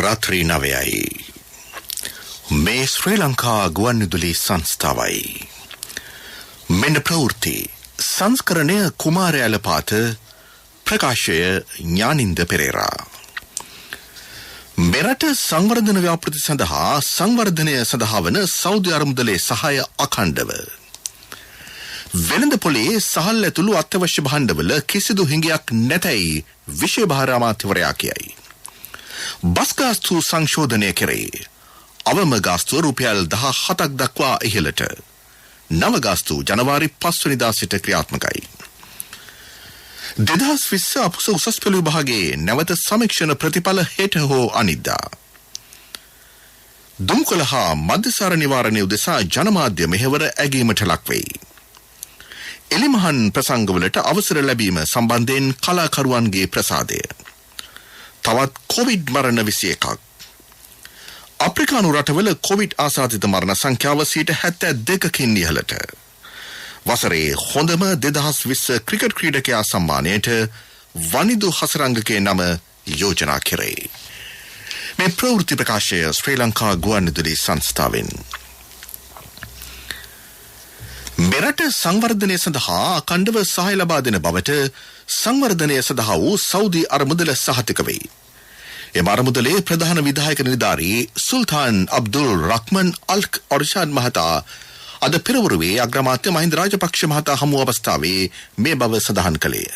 රාත්‍රී 9යි. මේ ශ්‍රී ලංකා ගුවන්විදුලි සංස්ථාවයි. මෙන්න ප්‍රවෘත්ති සංස්කරණය කුමාරයාලපාත ප්‍රකාශය ඥානින්ද පෙරේරා. මෙරට සංවර්ධන ව්‍යාපෘති සඳහා සංවර්ධනය සඳහා වන සෞදි අරමුදලේ සහාය අඛණ්ඩව. වෙළඳ පොලේ සහල් ඇතුළු අත්‍යවශ්‍ය භාණ්ඩවල කිසිදු හිඟයක් නැතැයි විෂය භාර අමාත්‍යවරයා කියයි. බස් ගාස්තු සංශෝධනය කරේ. අවම ගාස්තුව රුපියල් 17ක් දක්වා ඉහළට. නව ගාස්තු ජනවාරි 5 වෙනිදා සිට ක්‍රියාත්මකයි. 2020 අපුස උසස් පෙළ විභාගයේ නැවත සමීක්ෂණ ප්‍රතිඵල හෙට හෝ අනිද්දා. දුම්කොළ හා මධ්‍යසාර නිවාරණය උදෙසා ජනමාධ්‍ය මෙහෙවර ඇගීමට ලක්වෙයි. එලිමහන් ප්‍රසංගවලට අවසර ලැබීම සම්බන්ධයෙන් කලාකරුවන්ගේ ප්‍රසාදය. තවත් කොවිඩ් මරණ 21ක්. අප්‍රිකානු රටවල කොවිඩ් ආසාදිත මරණ සංඛ්‍යාව 72කින් ඉහළට. වසරේ හොඳම 2020 ක්‍රිකට් ක්‍රීඩකයා සම්මානයට වනිදු හසරංගකේ නම යෝජනා කෙරේ. මේ ප්‍රවෘත්ති ප්‍රකාශය ශ්‍රී ලංකා ගුවන්විදුලි සංස්ථාවෙන්. මෙරට සංවර්ධනය සඳහා අඛණ්ඩව සහාය ලබා දෙන බවට සංවර්ධනය සඳහා වූ සෞදි අරමුදල සහතික වෙයි. එම අරමුදලේ ප්‍රධාන විධායක නිලධාරී සුල්තාන් අබ්දුල් රහ්මන් අල් ඔර්ෂාඩ් මහතා අද පෙරවරුවේ අග්‍රාමාත්‍ය මහින්ද රාජපක්ෂ මහතා හමු අවස්ථාවේ මේ බව සඳහන් කළේ.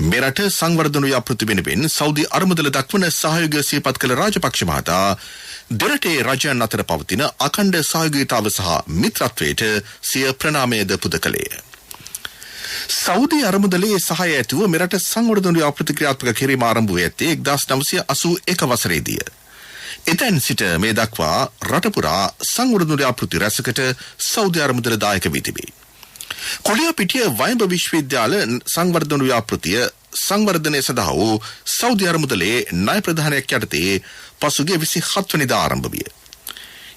මෙරට සංවර්ධන ව්‍යාපෘති වෙනුවෙන් සෞදි අරමුදල දක්වන සහයෝගය සියපත් කළ රාජපක්ෂ මහතා දෙරටේ රජයන් අතර පවතින අඛණ්ඩ සහයෝගීතාව සහ මිත්‍රත්වයට සිය ප්‍රණාමයද පුද කළේ. සෞදි අරමුදලේ සහාය ඇතුව මෙරට සංවර්ධන ව්‍යාපෘති ක්‍රියාත්මක කිරීම ආරම්භ වී ඇත්තේ 1981 වසරේදී. එතැන් සිට මේ දක්වා රට පුරා සංවර්ධන ව්‍යාපෘති රැසකට සෞදි අරමුදල දායක වී තිබේ. කොලියාපිටිය වයිඹ විශ්වවිද්‍යාල සංවර්ධන ව්‍යාපෘතිය සංවර්ධනය සඳහා වූ සෞදි අරමුදලේ ණය ප්‍රධානයක් යටතේ පසුගිය 27 වෙනිදා ආරම්භ විය.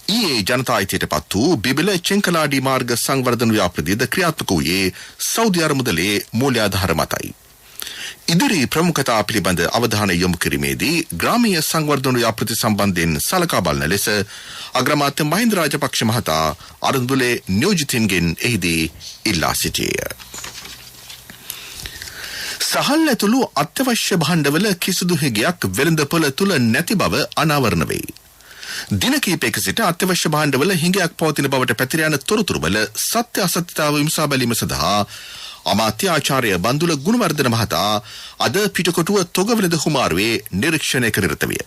ඊයේ ජනතා අයිතියට පත් වූ බිබිල චෙන්කලාඩි මාර්ග සංවර්ධන ව්‍යාපෘතියද ක්‍රියාත්මක වූයේ සෞදි අරමුදලේ මූල්‍යාධාර මතයි. ඉදිරි ප්‍රමුඛතා පිළිබඳ අවධානය යොමු කිරීමේදී ග්‍රාමීය සංවර්ධන ව්‍යාපෘති සම්බන්ධයෙන් සලකා බලන ලෙස අග්‍රාමාත්‍ය මහින්ද රාජපක්ෂ මහතා අරමුදලේ නියෝජිතින්ගෙන් එහිදී ඉල්ලා සිටියේය. සහල් ඇතුළු අත්‍යවශ්‍ය භාණ්ඩවල කිසිදු හිඟයක් වෙළඳපොළ තුල නැති බව අනාවරණ වෙයි. දින කිහිපයක සිට අත්‍යවශ්‍ය භාණ්ඩවල හිඟයක් පවතින බවට පැතිර යන තොරතුරුවල සත්‍ය අසත්‍යතාව විමසා බැලීම සඳහා අමාත්‍ය ආචාර්ය බන්දුල ගුණවර්ධන මහතා අද පිටකොටුව තොගවැළඳ හුමාරුවේ නිරීක්ෂණය කර නිරත විය.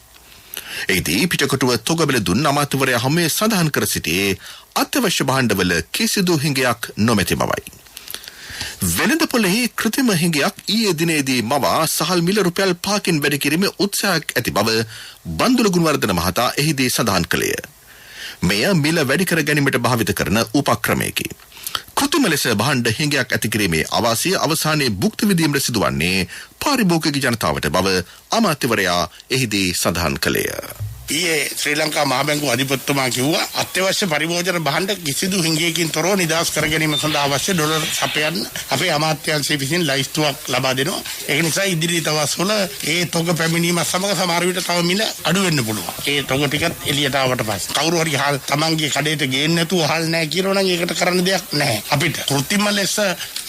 එහිදී පිටකොටුව තොගවැළ දුන් අමාත්‍යවරයා හමුවේ සඳහන් කර සිටියේ අත්‍යවශ්‍ය භාණ්ඩවල කිසිදු හිඟයක් නොමැති බවයි. වෙළඳපොළෙහි කෘත්‍රිම හිඟයක් ඊයේ දිනේදී මවා සහල් මිල රුපියල් 5කින් වැඩි කිරීමේ උත්සාහයක් ඇති බව බන්දුල ගුණවර්ධන මහතා එහිදී සඳහන් කළේය. මෙය මිල වැඩි කර ගැනීමට භාවිත කරන උපක්‍රමයකි. කෘත්‍රිම ලෙස භාණ්ඩ හිඟයක් ඇති කිරීමේ අවාසිය අවසානයේ භුක්ති විඳීමට සිදුවන්නේ පාරිභෝගික ජනතාවට බව අමාත්‍යවරයා එහිදී සඳහන් කළේය. ඊයේ ශ්‍රී ලංකා මහ බැංකුව අධිපතිතුමා කිව්වා අත්‍යවශ්‍ය පරිභෝජන භාණ්ඩ කිසිදු හිඟයකින් තොරව නිදහස් කර ගැනීම සඳහා අවශ්‍ය ඩොලර් සපයන්න අපේ අමාත්‍යාංශය විසින් ලයිස්තුවක් ලබා දෙනවා. ඒක නිසා ඉදිරි දවස්වල ඒ තොග පැමිණීම සමග සමහර විට තව මිල අඩු වෙන්න පුළුවන්. ඒ තොග ටිකත් එළියට ආවට පස්සේ කවුරු හරි හාල් තමන්ගේ කඩේට ගේන්න නැතුව හාල් නැහැ කියනවා නම් ඒකට කරන්න දෙයක් නැහැ. අපිට කෘත්‍රිම ලෙස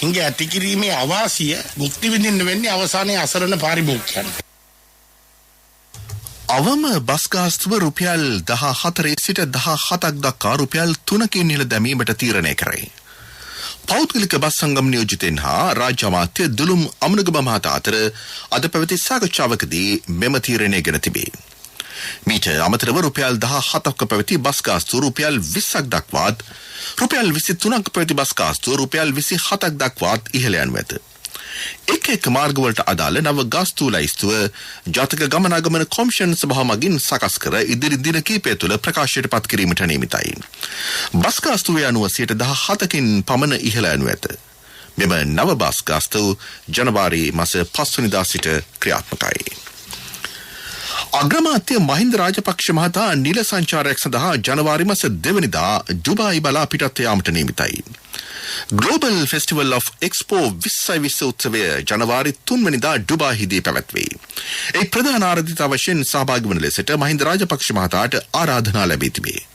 හිඟ ඇති කිරීමේ අවාසිය භුක්ති විඳින්න වෙන්නේ අවසානයේ අසරණ පාරිභෝගිකයන්. අවම බස් ගාස්තුව රුපියල් 14 සිට 17ක් දක්වා රුපියල් 3කින් ඉහළ දැමීමට තීරණය කරයි. පෞද්ගලික බස් සංගම් නියෝජිතයින් හා රාජ්‍ය අමාත්‍ය දුලුම් අමනුගම මහතා අතර අද පැවති සාකච්ඡාවකදී මෙම තීරණය ගෙන තිබේ. මීට අමතරව රුපියල් 17ක පැවති බස් ගාස්තුව රුපියල් 20ක් දක්වාත් රුපියල් 23ක පැවති බස් ගාස්තුව රුපියල් 27ක් දක්වාත් ඉහළ යනු ඇත. එක් මාර්ගවලට අදාළ නව ගාස්තු ලයිස්තුව ජාතික ගමනාගමන කොමිෂන් සභාව මගින් සකස් කර ඉදිරි දින කිහිපය තුළ ප්‍රකාශයට පත් කිරීමට නියමිතයි. බස් ගාස්තුවේ අනුව 17කින් පමණ ඉහළ යනු ඇත. මෙම නව බස් ගාස්තු ජනවාරි මාස 5 වෙනිදා සිට ක්‍රියාත්මකයි. අග්‍රාමාත්‍ය මහින්ද රාජපක්ෂ මහතා නිල සංචාරයක් සඳහා ජනවාරි මාස 2 වෙනිදා ඩුබායි බලා පිටත් යාමට නියමිතයි. Global Festival of Expo 2020 උත්සවය ජනවාරි 3 වෙනිදා ඩුබායිදී පැවැත්වේ. ඒ ප්‍රධාන ආරාධිත වශයෙන් සහභාගී වන ලෙසට මහින්ද රාජපක්ෂ මහතාට ආරාධනා ලැබී තිබේ.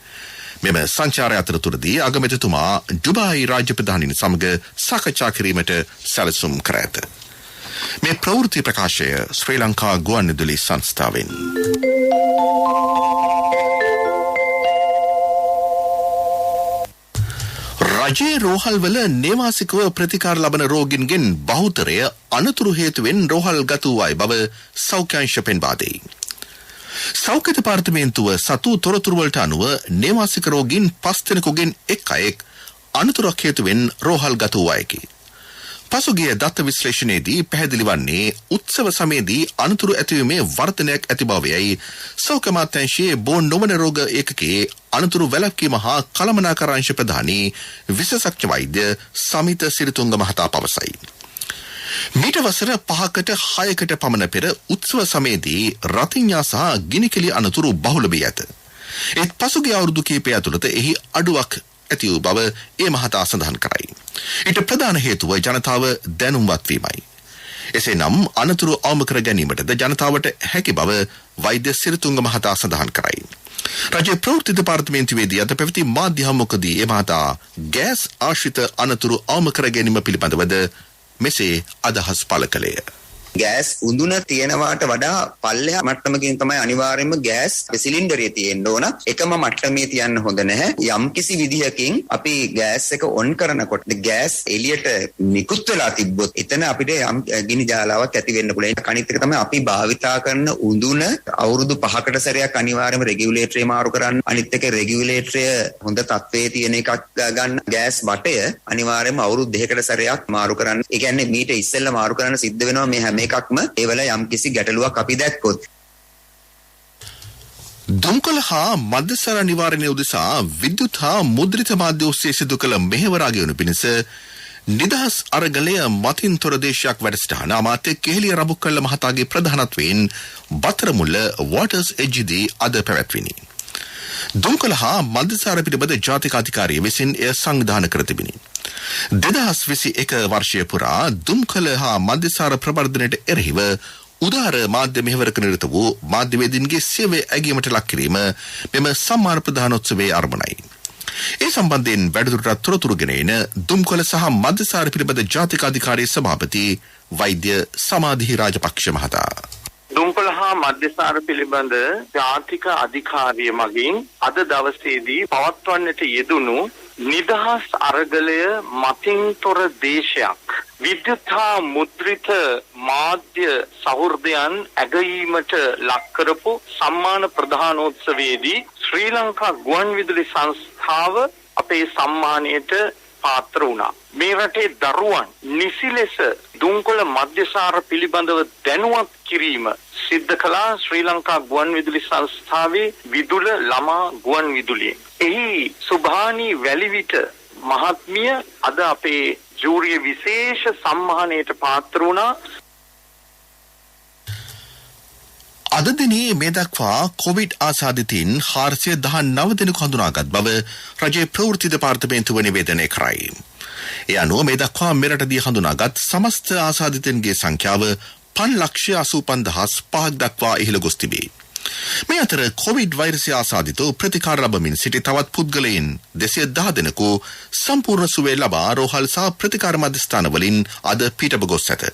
මෙම සංචාරය අතරතුරදී අගමැතිතුමා ඩුබායි රාජ්‍ය ප්‍රධානීන් සමග සාකච්ඡා කිරීමට සැලසුම් කර ඇත. මේ ප්‍රවෘත්ති ප්‍රකාශය ශ්‍රී ලංකා ගුවන්විදුලි සංස්ථාවෙන්. රජයේ රෝහල්වල නේවාසිකව ප්‍රතිකාර ලබන රෝගීන්ගෙන් බහුතරය අනතුරු හේතුවෙන් රෝහල් ගත වූ අය බව සෞඛ්‍ය අංශ පෙන්වා දෙයි. සෞඛ්‍ය දෙපාර්තමේන්තුව සතු තොරතුරු වලට අනුව නේවාසික රෝගීන් 5 දෙනෙකුගෙන් එක් අයෙක් අනතුරක් හේතුවෙන් රෝහල් ගත වූ අයකි. පසුගිය දත්ත විශ්ලේෂණයේදී පැහැදිලි වන්නේ උත්සව සමයේදී අනතුරු ඇතිවීමේ වර්ධනයක් ඇති බවයි සෞඛ්‍ය අමාත්‍යාංශයේ බෝන් නොවන රෝග ඒකකයේ අනතුරු වැළැක්වීම හා කළමනාකරණ අංශ ප්‍රධානී විශේෂඥ වෛද්‍ය සමිත සිරිතුංග මහතා පවසයි. මීට වසර 5කට 6කට පමණ පෙර උත්සව සමයේදී රතිඤ්ඤා සහ ගිනිකෙලි අනතුරු බහුල වී ඇත. ඒත් පසුගිය අවුරුදු කිහිපය ඇතුළත එහි අඩුවක් ඇති වූ බව ඒ මහතා සඳහන් කරයි. ඊට ප්‍රධාන හේතුව ජනතාව දැනුම්වත් වීමයි. එසේනම් අනතුරු අවම කර ගැනීමටද ජනතාවට හැකි බව වෛද්‍ය සිරිතුංග මහතා සඳහන් කරයි. රජයේ ප්‍රවෘත්ති දෙපාර්තමේන්තුවේදී අද පැවති මාධ්‍ය හමුවකදී ඒ මහතා ගෑස් ආශ්‍රිත අනතුරු අවම කර ගැනීම පිළිබඳවද මෙසේ අදහස් පළ කළේය. ගෑස් උඳුන තියෙනවාට වඩා පල්ලෙහා මට්ටමකින් තමයි අනිවාර්යයෙන්ම ගෑස් සිලින්ඩරේ තියෙන්න ඕන. එකම මට්ටමේ තියන්න හොඳ නැහැ. යම්කිසි විදිහකින් අපි ගෑස් එක ඔන් කරනකොට ගෑස් එළියට නිකුත් වෙලා තිබ්බොත් එතන අපිට යම් ගිනි ජාලාවක් ඇති වෙන්න පුළුවන්. අනිත් එක තමයි අපි භාවිතා කරන උඳුන අවුරුදු 5කට සැරයක් අනිවාර්යයෙන්ම රෙගියුලේටරේ මාරු කරන්න. අනිත් එක රෙගියුලේටරය හොඳ තත්ත්වයේ තියෙන එකක් ගන්න. ගෑස් බටය අනිවාර්යයෙන්ම අවුරුදු 2කට සැරයක් මාරු කරන්න. ඒ කියන්නේ මීට ඉස්සෙල්ලා මාරු කරන්න සිද්ධ වෙනවා මේ හැම එකක්ම ඒවල යම්කිසි ගැටලුවක් අපි දැක්කොත්. දුම්කොළ හා මද්දසර නිවාරණය උදෙසා විද්‍යුත් හා මුද්‍රිත මාධ්‍ය ඔස්සේ සිදු කළ මෙහෙවරා ගෙවනු පිණිස නිදහස් අරගලය මතින් තොර දේශයක් වැඩසටහන අමාත්‍ය කෙහෙලිය රඹුක්කල්ල මහතාගේ ප්‍රධානත්වයෙන් බතරමුල්ල වෝටර්ස් එජ්ජිදී අද පැවැත්විනි. දුම්කොළ හා මද්දසර පිළිබඳ ජාතික අධිකාරිය විසින් එය සංවිධානය කර තිබිනි. 2021 වර්ෂය පුරා දුම්කල හා මධ්‍යසාර ප්‍රවර්ධනයට එරෙහිව උදාර මාධ්‍ය මෙහෙවරක නිරත වූ මාධ්‍යවේදීන්ගේ සේවය ඇගීමට ලක් කිරීම මෙම සම්මාන ප්‍රදානෝත්සවයේ අරමුණයි. ඒ සම්බන්ධයෙන් වැඩිදුරටත් තොරතුරු ගෙන එන දුම්කොළ සහ මධ්‍යසාර පිළිබඳ ජාතික අධිකාරියේ සභාපති වෛද්‍ය සමාධි රාජපක්ෂ මහතා. දුම්කොළ හා මධ්‍යසාර පිළිබඳ ජාතික අධිකාරිය මගින් අද දවසේදී පවත්වන්නට යෙදුණු නිදහස් අරගලය මතින් තොර දේශයක් විද්‍යුත් හා මුද්‍රිත මාධ්‍ය සහෘදයන් ඇගයීමට ලක් කරපු සම්මාන ප්‍රදානෝත්සවයේදී ශ්‍රී ලංකා ගුවන්විදුලි සංස්ථාව අපේ සම්මානයට පාත්‍ර වුණා. මේ රටේ දරුවන් නිසි ලෙස දුම්කොළ මධ්‍යසාර පිළිබඳව දැනුවත් කිරීම සිද්ධ කළා ශ්‍රී ලංකා ගුවන්විදුලි සංස්ථාවේ විදුල ළමා ගුවන්විදුලියෙන්. එහි සුභානි වැලිවිට මහත්මිය අද අපේ ජූරිය විශේෂ සම්මානයට පාත්‍ර වුණා. අද දිනේ මේ දක්වා කොවිඩ් ආසාදිතින් 419 දෙනෙකු හඳුනාගත් බව රජයේ ප්‍රවෘත්ති දෙපාර්තමේන්තුව නිවේදනය කරයි. ඒ අනුව මේ දක්වා මෙරටදී හඳුනාගත් සමස්ත ආසාදිතන්ගේ සංඛ්‍යාව 5,85,500ක් දක්වා ඉහළ ගොස් තිබේ. මේ අතර කොවිඩ් වෛරසය ආසාදිතව ප්‍රතිකාර ලබමින් සිටි තවත් පුද්ගලයන් 210 දෙනෙකු සම්පූර්ණ සුවය ලබා රෝහල් සහ ප්‍රතිකාර මධ්‍යස්ථාන වලින් අද පිටප ගොස් ඇත.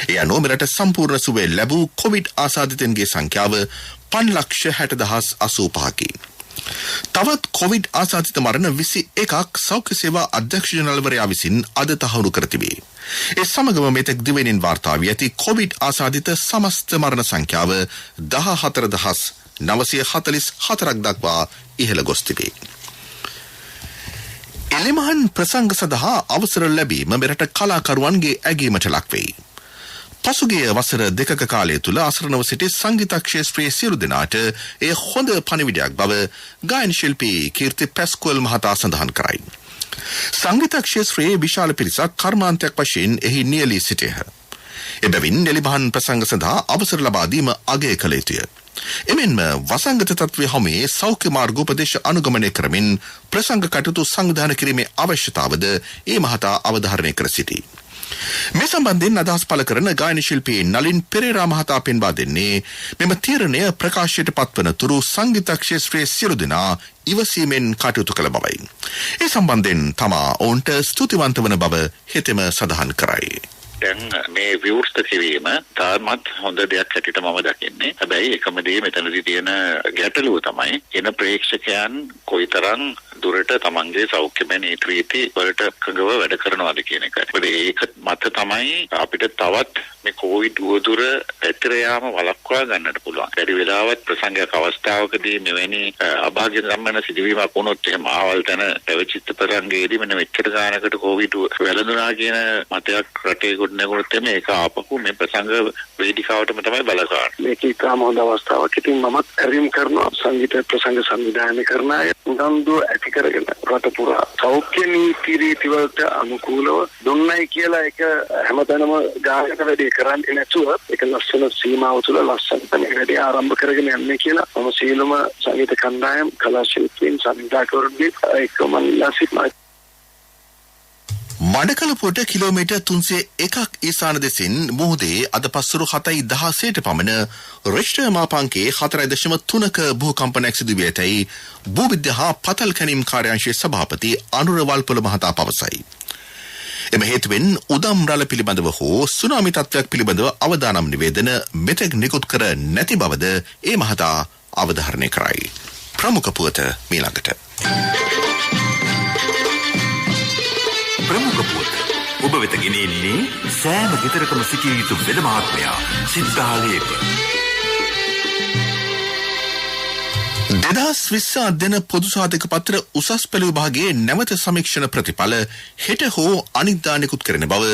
ඒ අනුව මෙරට සම්පූර්ණ සුවය ලැබූ කොවිඩ් ආසාදිතන්ගේ සංඛ්‍යාව 5,60,85කි. තවත් කොවිඩ් ආසාදිත මරණ 21ක් සෞඛ්‍ය සේවා අධ්‍යක්ෂ ජනරල්වරයා විසින් අද තහවුරු කර තිබේ. ඒ සමගම මෙතෙක් දිවෙනින් වාර්තා වී ඇති කොවිඩ් ආසාදිත සමස්ත මරණ සංඛ්‍යාව 14,944ක් දක්වා ඉහළ ගොස් තිබේ. එළමහන් ප්‍රසංග සඳහා අවසර ලැබීම මෙරට කලාකරුවන්ගේ ඇගීමට ලක්වෙයි. පසුගිය වසර දෙකක කාලය තුළ අසරණව සිටි සංගීත ක්ෂේත්‍රයේ සියලු දෙනාට එය හොඳ පණිවිඩයක් බව ගායන ශිල්පී කීර්ති පැස්කුවල් මහතා සඳහන් කරයි. සංගීත ක්ෂේත්‍රයේ විශාල පිරිසක් කර්මාන්තයක් වශයෙන් එහි නියැලී සිටියහ. එබැවින් එළිමහන් ප්‍රසංග සඳහා අවසර ලබා දීම අගය කළ යුතුය. එමෙන්ම වසංගත තත්ත්වය හමුවේ සෞඛ්‍ය මාර්ගෝපදේශ අනුගමනය කරමින් ප්‍රසංග කටයුතු සංවිධානය කිරීමේ අවශ්‍යතාවද ඒ මහතා අවධාරණය කර සිටී. මේ සම්බන්ධයෙන් අදහස් පළ කරන ගායන ශිල්පී නලින් පෙරේරා මහතා පෙන්වා දෙන්නේ මෙම තීරණය ප්‍රකාශයට පත්වන තුරු සංගීත ක්ෂේත්‍රයේ සියලු දෙනා ඉවසීමෙන් කටයුතු කළ බවයි. ඒ සම්බන්ධයෙන් තමා ඔවුන්ට ස්තුතිවන්ත වන බව හෙතෙම සඳහන් කරයි. දැන් මේ විවෘත කිරීම තාමත් හොඳ දෙයක් හැටියට මම දකින්නේ. හැබැයි එකම දේ මෙතනදී තියෙන ගැටලුව තමයි එන ප්‍රේක්ෂකයන් කොයිතරම් දුරට තමන්ගේ සෞඛ්‍යමය නීති රීති වලට කඟව වැඩ කරනවද කියන එක. ඒක මත තමයි අපිට තවත් මේ කොවිඩ් උවදුර ඇතර යාම වළක්වා ගන්නට පුළුවන්. වැඩි වෙලාවක් ප්‍රසංගික අවස්ථාවකදී මෙවැනි අභාග්‍ය සම්මන සිදුවීමක් වුණොත් එහෙම ආවල් තැන පැවචිත්ත ප්‍රසංගයේදී මෙන්න මෙච්චර ගානකට කොවිඩ් වැළඳුනා කියන මතයක් රටේ ගොඩනැගුණොත් එමේ ඒක ආපහු මේ ප්‍රසංග වේදිකාවටම තමයි බලපාන්නේ. මේක ඉතාම හොඳ අවස්ථාවක්. ඉතින් මමත් ඇරීම් කරනවා සංගීත ප්‍රසංග සංවිධානය කරන අය උනන්දු ඇති කරගෙන රට පුරා සෞඛ්‍ය නීති රීති වලට අනුකූලව දුන්නයි කියලා ඒක හැමතැනම ගායක වැඩි කරන්නේ නැතුව ඒක ලස්සන සීමාව තුළ ලස්සනට මේ වැඩි ආරම්භ කරගෙන යන්නේ කියලා මම සීලම සංගීත කණ්ඩායම් කලා ශිල්පීන් සංවිධායකවරුන්ගේ එක්කම ඉල්ලා මඩකලපුවට කිලෝමීටර් 301ක් ඊසාන දෙසින් මුහුදේ අද පස්වරු 7:16ට පමණ රික්ටර් මාපංකයේ 4.3ක භූකම්පනයක් සිදු වී ඇතැයි භූවිද්‍යා හා පතල් කැණීම් කාර්යාංශයේ සභාපති අනුර වල්පොල මහතා පවසයි. එම හේතුවෙන් උදම් රළ පිළිබඳව හෝ සුනාමි තත්ත්වයක් පිළිබඳව අවදානම් නිවේදන මෙතෙක් නිකුත් කර නැති බවද ඒ මහතා අවධාරණය කරයි. ප්‍රමුඛ පුවත මීළඟට. ප්‍රමුඛ පුවත ඔබ වෙත ගෙනෙන්නේ සෑම ගෙදරකම සිටිය යුතු වෙද මහත්මයා සිද්ධාලේප. 2020 අධ්‍යයන පොදු සාධක පත්‍ර උසස් පෙළ විභාගයේ නැවත සමීක්ෂණ ප්‍රතිඵල හෙට හෝ අනිද්දා නිකුත් කරන බව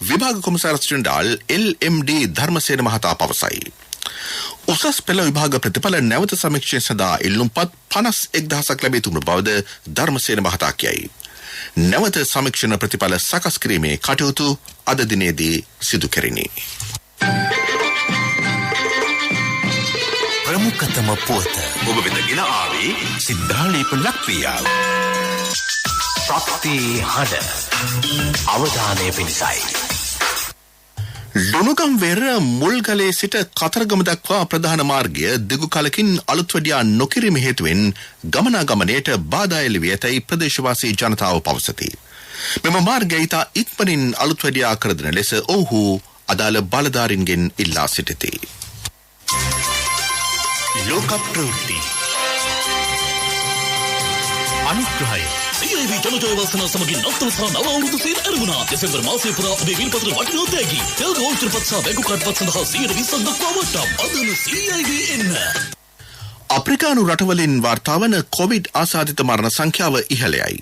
විභාග කොමසාරිස් ජෙනරාල් LMD ධර්මසේන මහතා පවසයි. උසස් පෙළ විභාග ප්‍රතිඵල නැවත සමීක්ෂණය සඳහා ඉල්ලුම්පත් 51,000ක් ලැබී තිබුණු බවද ධර්මසේන මහතා කියයි. නැවත සමීක්ෂණ ප්‍රතිඵල සකස් කිරීමේ කටයුතු අද දිනේදී සිදු කෙරිණි. ප්‍රමුඛතම පුවත ඔබ වෙත ගෙන ආවේ සිද්ධාලේප ලක්වියාව. ප්‍රති හඬ අවධානය පිණිසයි. ලුණුගම්වෙර මුල්ගලේ සිට කතරගම දක්වා ප්‍රධාන මාර්ගය දිගු කලකින් අලුත්වැඩියා නොකිරීම හේතුවෙන් ගමනාගමනයට බාධා එල්ල වී ඇතැයි ප්‍රදේශවාසී ජනතාව පවසති. මෙම මාර්ගය ඉතා ඉක්මනින් අලුත්වැඩියා කර දෙන ලෙස ඔවුහු අදාළ බලධාරීන්ගෙන් ඉල්ලා සිටිති. ලෝක ප්‍රවෘත්ති අනුග්‍රහය CIV ජනජය වාසනා සමගින් නවතම සහ නව අවුරුදු සේල් අරමුණා. දෙසැම්බර් මාසයේ පුරා ඔබේ විල්පත්‍ර වටිනා තෑගි තෙල් ගෝල්ඩ් පත් සහ බැංකු කාඩ් පත් සඳහා 120ක් දක්වා වට්ටම්. අදම CIV එන්න. අප්‍රිකානු රටවලින් වාර්තා වන කොවිඩ් ආසාදිත මරණ සංඛ්‍යාව ඉහළයයි.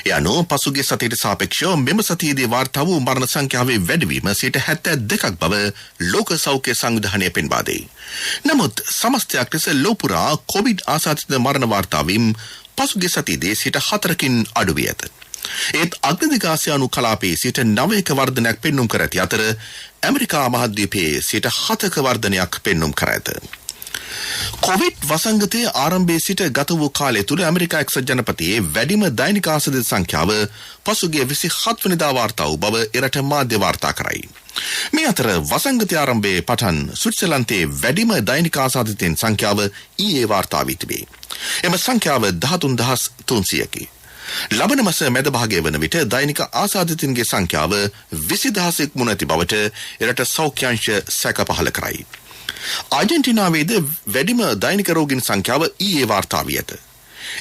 ඒ අනුව පසුගිය සතියට සාපේක්ෂව මෙම සතියේදී වාර්තා වූ මරණ සංඛ්‍යාවේ වැඩිවීම 72ක් බව ලෝක සෞඛ්‍ය සංවිධානය පෙන්වා දෙයි. නමුත් සමස්තයක් ලෙස ලෝපුරා කොවිඩ් ආසාදිත මරණ වාර්තා වීම පසුගිය සතියේදී 4කින් අඩු වී ඇත. ඒත් අග්‍රදිග ආසියානු කලාපයේ 9ක වර්ධනයක් පෙන්නුම් කර ඇති අතර ඇමරිකා මහද්වීපයේ 7ක වර්ධනයක් පෙන්නුම් කර ඇත. කොවිඩ් වසංගතයේ ආරම්භයේ සිට ගත වූ කාලය තුළ ඇමරිකා එක්සත් ජනපදයේ වැඩිම දෛනික ආසාදිත සංඛ්‍යාව පසුගිය 27 වෙනිදා වාර්තා වූ බව එරට මාධ්‍ය වාර්තා කරයි. මේ අතර වසංගතය ආරම්භයේ පටන් ස්විට්සර්ලන්තයේ වැඩිම දෛනික ආසාදිතයන් සංඛ්‍යාව ඊයේ වාර්තා වී තිබේ. එම සංඛ්‍යාව 13,300කි. ලබන මාස මැද භාගයේ වන විට දෛනික ආසාදිතයින්ගේ සංඛ්‍යාව 20,000ක් මුණ ඇති බවට එරට සෞඛ්‍ය අංශ සැක පහළ කරයි. ආජන්ටිනාවේද වැඩිම දෛනික රෝගීන් සංඛ්‍යාව ඊයේ වාර්තා වී ඇත.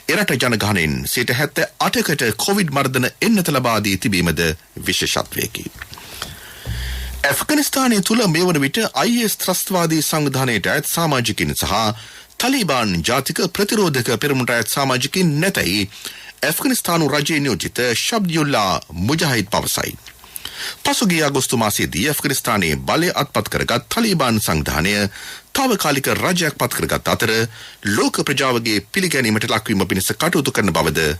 එරට ජනගහනයෙන් 78කට කොවිඩ් මර්ධන එන්නත ලබා දී තිබීමද විශේෂත්වයකි. ඇෆ්ගනිස්තානය තුළ මේ වන විට IS ත්‍රස්තවාදී සංවිධානයට අයත් සමාජිකින් සහ තලිබාන් ජාතික ප්‍රතිරෝධක පෙරමුණට අයත් සමාජිකින් නැතැයි ඇෆ්ගනිස්තානු රජයේ නියෝජිත ශබ්දියුල්ලා මුජාහිද් පවසයි. පසුගිය අගෝස්තු මාසයේදී ඇෆ්ගනිස්තානයේ බලය අත්පත් කරගත් තලිබාන් සංවිධානය තාවකාලික රජයක් පත් කරගත් අතර ලෝක ප්‍රජාවගේ පිළිගැනීමට ලක්වීම පිණිස කටයුතු කරන බවද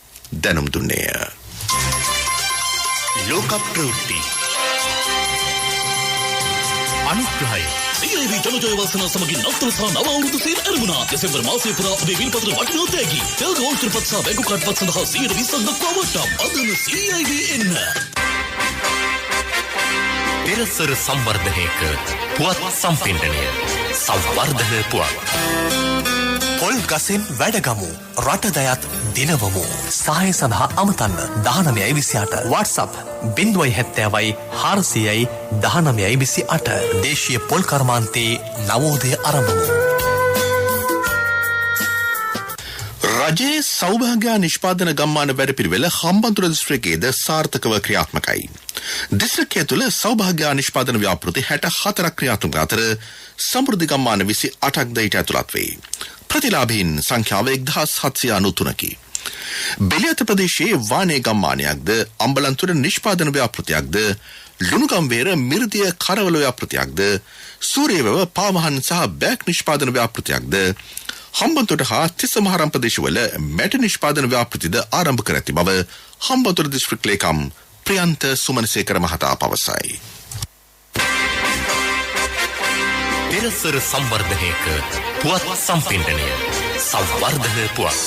දැනුම් දුන්නේය. ලෝක ප්‍රවෘත්ති අනුග්‍රහය CIB ජනජය වාසනා සමගින් නවතම සහ නව අවුරුදු සේල් ඇරඹුණා. දෙසැම්බර් මාසයේ පුරා ඔබේ විල්පත්‍ර වටිනා තෑගි. තෙල් ගෝල්ඩ් ත්‍රිපත් සහ බැංකු කාඩ් පත් සඳහා 120ක් දක්වා වට්ටම්. අදම CIB එන්න. පෙරසර සංවර්ධනයක පුවත් සම්පින්ඩනය සංවර්ධන පුවත්. පොල් ගසෙන් වැඩගමු රටදයත් දිනවමු. සහය සඳහා අමතන්න 1928 WhatsApp 070 400 1928 දේශීය පොල් කර්මාන්තයේ නවෝදය ආරම්භ. රජයේ සෞභාග්‍ය නිෂ්පාදන ගම්මාන වැඩපිළිවෙල හම්බන්තොට දිස්ත්‍රික්කයේද සාර්ථකව ක්‍රියාත්මකයි. දිස්ත්‍රික්කය තුළ සෞභාග්‍ය නිෂ්පාදන ව්‍යාපෘති 64ක් ක්‍රියාත්මක අතර සමෘද්ධි ගම්මාන 28ක්ද ඊට ඇතුළත් වේ. ප්‍රතිලාභීන් සංඛ්‍යාව 1793කි. බෙලියත ප්‍රදේශයේ වානේ ගම්මානයක්ද අම්බලන්තොට නිෂ්පාදන ව්‍යාපෘතියක්ද ලුණුගම්වේර මිර්දිය කරවල ව්‍යාපෘතියක්ද සූරියවැව පාවහන් සහ බෑග් නිෂ්පාදන ව්‍යාපෘතියක්ද හම්බන්තොට හා තිස්ස මහරම් ප්‍රදේශවල මැටි නිෂ්පාදන ව්‍යාපෘතිද ආරම්භ කර ඇති බව හම්බන්තොට දිස්ත්‍රික් ලේකම් ප්‍රියන්ත සුමනසේකර මහතා පවසයි. පෙරසර සංවර්ධනයක පුවත් සම්පින්ඩනය සංවර්ධන පුවත්.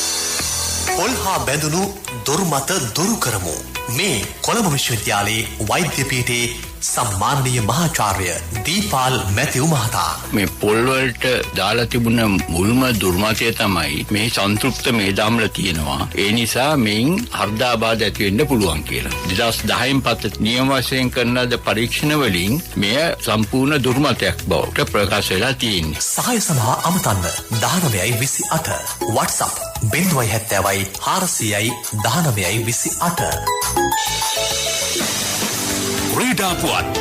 පොල් හා බැඳුණු දුර්මත දුරු කරමු. මේ කොළඹ විශ්වවිද්‍යාලයේ වෛද්‍ය පීඨයේ සම්මානීය මහාචාර්ය දීපාල් මැතිව් මහතා. මේ පොල් වලට දාලා තිබුණ මුල්ම දුර්මතය තමයි මේ සංතෘප්ත මේදාම්ල තියෙනවා. ඒ නිසා මේන් හෘදාබාධ ඇති වෙන්න පුළුවන් කියලා. 2010න් පස්සේ නියම වශයෙන් කරන ලද පරීක්ෂණ වලින් මෙය සම්පූර්ණ දුර්මතයක් බවට ප්‍රකාශ වෙලා තියෙනවා. සහය සඳහා අමතන්න 1928 WhatsApp 070 400 1928. ක්‍රීඩා පුවත්.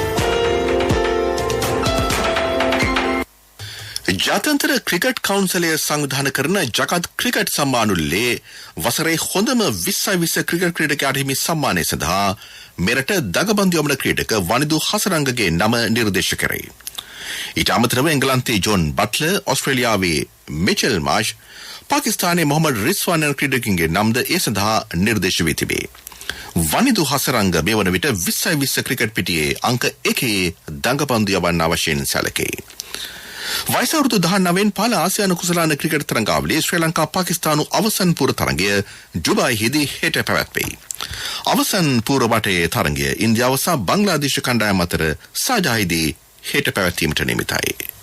ජාත්‍යන්තර ක්‍රිකට් කවුන්සිලය සංවිධානය කරන ජගත් ක්‍රිකට් සම්මානුල්ලේ වසරේ හොඳම 2020 ක්‍රිකට් ක්‍රීඩකයාට හිමි සම්මානය සඳහා මෙරට දගබන්දු යමන ක්‍රීඩක වනිදු හසරංගගේ නම නිර්දේශ කරේ. ඊට අමතරව එංගලන්තයේ ජොන් බට්ලර්, ඕස්ට්‍රේලියාවේ මිචෙල් මාෂ්, පාකිස්තානයේ මොහමඩ් රිස්වාන් යන ක්‍රීඩකයන්ගේ නම්ද ඒ සඳහා නිර්දේශ වී තිබේ. වනිදු හසරංග මේ වන විට 2020 ක්‍රිකට් පිටියේ අංක 1 දඟපන්දු යවන්න අවශ්‍යයෙන් සැලකේ. වයස අවුරුදු 19න් පළ ආසියානු කුසලාන ක්‍රිකට් තරඟාවලියේ ශ්‍රී ලංකා පාකිස්තානු අවසන් පූර්ව තරඟය ඩුබායිහිදී හෙට පැවැත්වේ. අවසන් පූර්ව වටේ තරඟය ඉන්දියාව සහ බංග්ලාදේශ කණ්ඩායම් අතර සාජාහිදී හෙට පැවැත්වීමට නියමිතයි.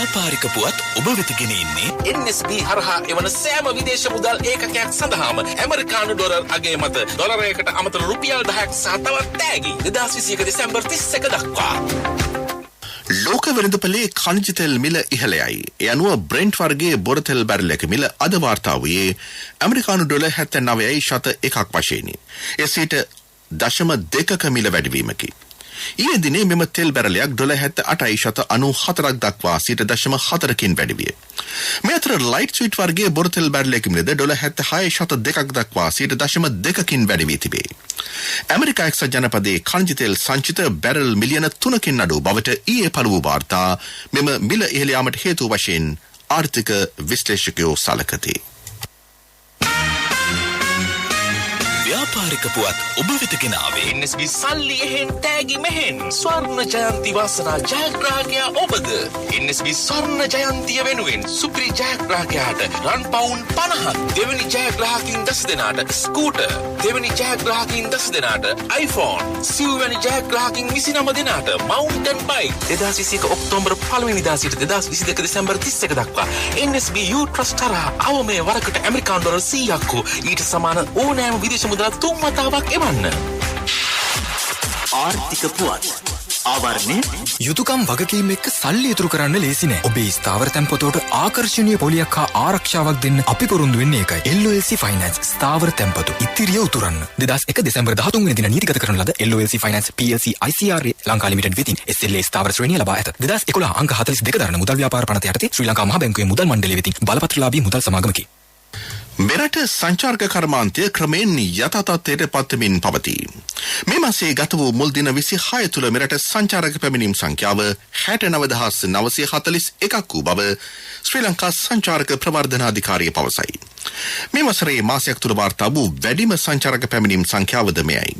ව්‍යාපාරික පුවත් ඔබ වෙත ගෙන එන්නේ NSB හරහා එවන සෑම විදේශ මුදල් ඒකකයක් සඳහාම ඇමරිකානු ඩොලර් අගය මත ඩොලරයකට අමතර රුපියල් 10ක් සහ තවත් තෑගි 2021 දෙසැම්බර් 31 දක්වා. ලෝක වෙළඳපොලේ ඛනිජ තෙල් මිල ඉහළයයි. ඒ අනුව බ්‍රෙන්ට් වර්ගයේ බොර තෙල් බැරල් එක මිල අද වාර්තා වූයේ ඇමරිකානු ඩොලර් 79.1ක් වශයෙනි. ඒ සිට 0.2ක මිල වැඩිවීමකි. ඊයේ දිනේ මෙම තෙල් බැරලයක් ඩොලර් 78.94ක් දක්වා 0.4කින් වැඩි විය. මේ අතර ලයිට් ස්වීට් වර්ගයේ බොර තෙල් බැරලයක මිලද ඩොලර් 76.2ක් දක්වා 0.2කින් වැඩි වී තිබේ. ඇමරිකා එක්සත් ජනපදයේ ඛනිජ තෙල් සංචිත බැරල් මිලියන 3කින් අඩු බවට ඊයේ පළ වූ වාර්තා මෙම මිල ඉහළ යාමට හේතු වශයෙන් ආර්ථික විශ්ලේෂකයෝ සලකති. ව්‍යාපාරික පුවත් ඔබ වෙත ගෙන ආවේ NSB සල්ලි එහෙන් තෑගි මෙහෙන් ස්වර්ණ ජයන්ති වාසනා ජයග්‍රාහකයා ඔබද. NSB ස්වර්ණ ජයන්තිය වෙනුවෙන් සුපිරි ජයග්‍රාහකයාට රන් පවුන් 50ක්, දෙවැනි ජයග්‍රාහකින් 10 දෙනාට ස්කූටර්, දෙවැනි ජයග්‍රාහකින් 10 දෙනාට iPhone, සිව්වැනි ජයග්‍රාහකින් 29 දෙනාට mountain bike. 2021 ඔක්තෝබර් 1 වෙනිදා සිට 2022 දෙසැම්බර් 31 දක්වා NSB U Trust හරහා අවමේ වරකට ඇමරිකානු ඩොලර් 100ක් ඊට සමාන ඕනෑම විදේශ මුදලක් 3 වතාවක් එවන්න. ආර්ථික පුවත්. ආවරණය යුතුයකම් වගකීම් එක්ක සල්ලි ඉතුරු කරන්න ලේසි නෑ. ඔබේ ස්ථාවර තැන්පතට ආකර්ෂණීය පොලියක් හා ආරක්ෂාවක් දෙන්න අපි පොරොන්දු වෙන්නේ ඒකයි. LOLC Finance ස්ථාවර තැන්පතු ඉතිරිය උතුරන්න. 2001 දෙසැම්බර් 13 වෙනි දින නීතිගත කරන ලද LOLC Finance PLC ICRA Lanka limited වෙතින් SLA ස්ථාවර ශ්‍රේණිය ලබා ඇත. 2011 අංක 42 දරන මුදල් ව්‍යාපාර පනත යටතේ ශ්‍රී ලංකා මහ බැංකුවේ මුදල් මණ්ඩලය වෙතින් බලපත්‍රලාභී මුදල් සමාගමකි. මෙරට සංචාරක කර්මාන්තය ක්‍රමයෙන් යථාතත්වයට පත්වමින් පවතී. මේ මාසයේ ගත වූ මුල් දින 26 තුළ මෙරට සංචාරක පැමිණීම් සංඛ්‍යාව 69,941ක් වූ බව ශ්‍රී ලංකා සංචාරක ප්‍රවර්ධනාධිකාරිය පවසයි. මේ වසරේ මාසයක් තුළ වාර්තා වූ වැඩිම සංචාරක පැමිණීම් සංඛ්‍යාවද මෙයයි.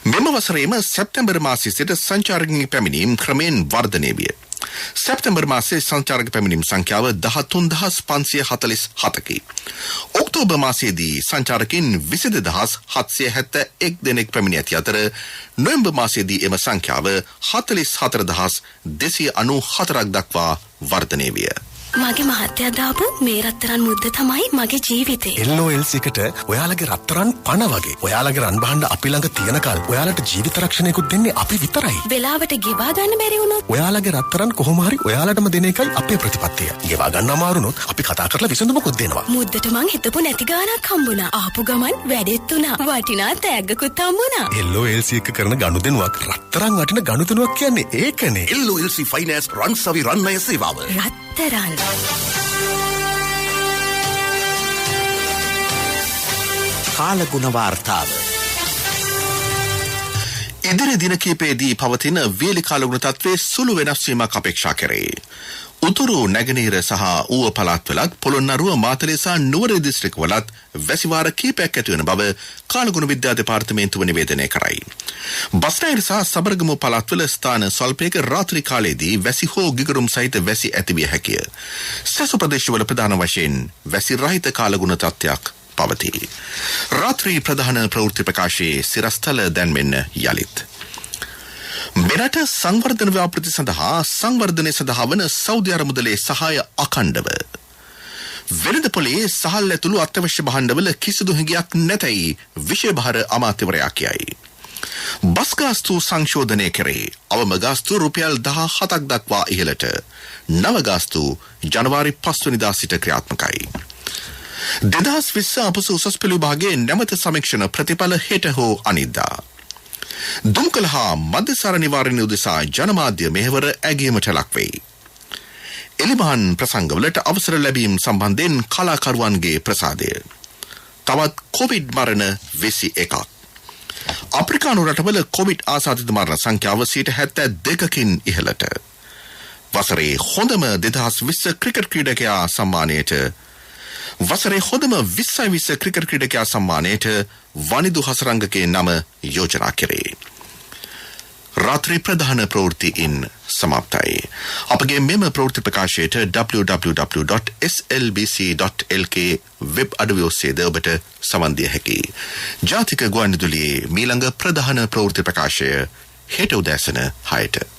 මෙම වසරේම සැප්තැම්බර් මාසයේ සිට සංචාරකයන්ගේ පැමිණීම් ක්‍රමයෙන් වර්ධනය විය. සැප්තැම්බර් මාසයේ සංචාරක පැමිණීම් සංඛ්‍යාව 13547කි. ඔක්තෝබර් මාසයේදී සංචාරකයන් 22771 දෙනෙක් පැමිණ ඇති අතර නොවැම්බර් මාසයේදී එම සංඛ්‍යාව 44294ක් දක්වා වර්ධනය විය. මගේ මහත්තයා දාපු මේ රත්තරන් මුද්ද තමයි මගේ ජීවිතේ. LOLC එකට ඔයාලගේ රත්තරන් පණ වගේ. ඔයාලගේ රන් බහන්න අපි ළඟ තියනකල් ඔයාලට ජීවිත රක්ෂණයකුත් දෙන්නේ අපි විතරයි. වෙලාවට ගෙවා ගන්න බැරි වුණොත් ඔයාලගේ රත්තරන් කොහොම හරි ඔයාලටම දෙන එකයි අපේ ප්‍රතිපත්තිය. ගෙවා ගන්න අමාරුනොත් අපි කතා කරලා විසඳුමකුත් දෙනවා. මුද්දට මං හිතපු නැති ගාණක් හම්බුණා. ආපු ගමන් වැඩෙත් උනා. වටිනා තෑග්ගකුත් හම්බුණා. LOLC එක කරන ගනුදෙනුවක් රත්තරන් වටින ගනුදෙනුවක් කියන්නේ ඒකනේ. LOLC ෆයිනෑන්ස් රන්සවි රන්නය සේවාව. රත්තරන් කාලගුණ වාර්තාව. ඉදිරි දින කිහිපයේදී පවතින වේලි කාලගුණ තත්ත්වයේ සුළු වෙනස් වීමක් අපේක්ෂා කෙරේ. උතුරු නැගෙනහිර සහ ඌව පළාත්වලත් පොළොන්නරුව මාතලේ සහ නුවර දිස්ත්‍රික්කවලත් වැසිවාර කිහිපයක් ඇති වන බව කාලගුණ විද්‍යා දෙපාර්තමේන්තුව නිවේදනය කරයි. බස්නාහිර සහ සබරගමු පළාත්වල ස්ථාන ස්වල්පයක රාත්‍රී කාලයේදී වැසි හෝ ගිගුරුම් සහිත වැසි ඇතිවිය හැකිය. සැසු ප්‍රදේශවල ප්‍රධාන වශයෙන් වැසි රහිත කාලගුණ තත්ත්වයක් පවතී. රාත්‍රී ප්‍රධාන ප්‍රවෘත්ති ප්‍රකාශයේ සිරස්තල දැන්වෙන්න යලිත්. මෙරට සංවර්ධන ව්‍යාපෘති සඳහා සංවර්ධනය සඳහා වන සෞදි අරමුදලේ සහාය අඛණ්ඩව. වෙළඳපොලේ සහල් ඇතුළු අත්‍යවශ්‍ය භාණ්ඩවල කිසිදු හිඟයක් නැතැයි විෂය භාර අමාත්‍යවරයා කියයි. බස් ගාස්තු සංශෝධනය කරේ අවම ගාස්තු රුපියල් 17ක් දක්වා ඉහළට. නව ගාස්තු ජනවාරි 5 වෙනිදා සිට ක්‍රියාත්මකයි. 2020 අපසු උසස් පෙළ විභාගයේ නැවත සමීක්ෂණ ප්‍රතිඵල හෙට හෝ අනිද්දා. දුම්කල හා මධ්‍යසාර නිවාරණය උදෙසා ජනමාධ්‍ය මෙහෙවර ඇගීමට ලක්වෙයි. එලිමහන් ප්‍රසංගවලට අවසර ලැබීම් සම්බන්ධයෙන් කලාකරුවන්ගේ ප්‍රසාදය. තවත් කොවිඩ් මරණ 21ක්. අප්‍රිකානු රටවල කොවිඩ් ආසාදිත මරණ සංඛ්‍යාව 72කින් ඉහළට. වසරේ හොඳම 2020 ක්‍රිකට් ක්‍රීඩකයා සම්මානයට වසරේ හොඳම 2020 ක්‍රිකට් ක්‍රීඩකයා සම්මානයට වනිදු හසරංගගේ නම යෝජනා කෙරේ. රාත්‍රී ප්‍රධාන ප්‍රවෘත්තියින් සමාප්තයි. අපගේ මෙම ප්‍රවෘත්ති ප්‍රකාශයට www.slbc.lk වෙබ් අඩවිය ඔස්සේද ඔබට සවන් දිය හැකියි. ජාතික ගුවන්විදුලියේ මීළඟ ප්‍රධාන ප්‍රවෘත්ති ප්‍රකාශය හෙට උදෑසන 6ට.